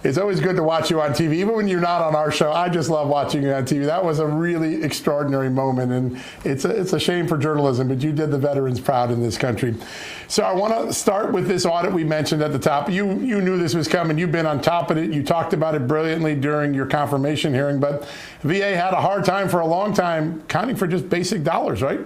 It's always good to watch you on TV, even when you're not on our show. I just love watching you on TV. That was a really extraordinary moment, and it's a shame for journalism, but you did the veterans proud in this country. So I want to start with this audit we mentioned at the top. You knew this was coming. You've been on top of it. You talked about it brilliantly during your confirmation hearing, but VA had a hard time for a long time counting for just basic dollars, right?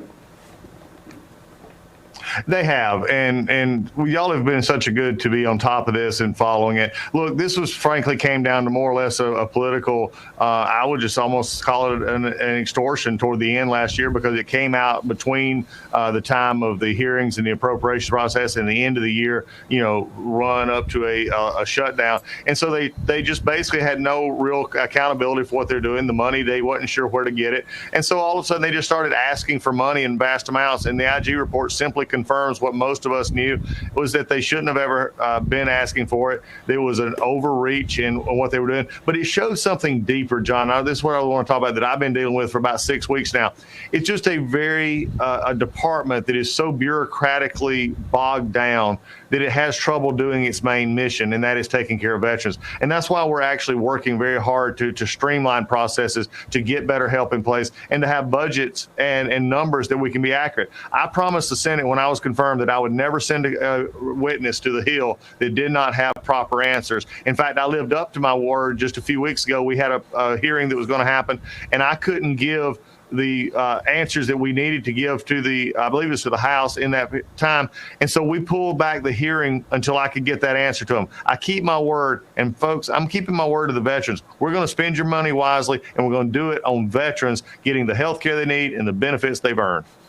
They have, and y'all have been such a good to be on top of this and following it. Look, this was frankly came down to more or less a political, I would just almost call it an extortion toward the end last year, because it came out between the time of the hearings and the appropriations process and the end of the year, run up to a shutdown. And so they just basically had no real accountability for what they're doing. The money, they wasn't sure where to get it. And so all of a sudden they just started asking for money in vast amounts. And the IG report simply confirms what most of us knew, was that they shouldn't have ever been asking for it. There was an overreach in what they were doing, but it showed something deeper, John. Now, this is what I want to talk about that I've been dealing with for about 6 weeks now. It's just a very a department that is so bureaucratically bogged down that it has trouble doing its main mission, and that is taking care of veterans. And that's why we're actually working very hard to streamline processes, to get better help in place, and to have budgets and numbers that we can be accurate. I promised the Senate when I was confirmed that I would never send a witness to the Hill that did not have proper answers. In fact, I lived up to my word. Just a few weeks ago, we had a hearing that was going to happen, and I couldn't give the answers that we needed to give to I believe it was to the House in that time. And so we pulled back the hearing until I could get that answer to them. I keep my word, and folks, I'm keeping my word to the veterans. We're going to spend your money wisely, and we're going to do it on veterans getting the health care they need and the benefits they've earned.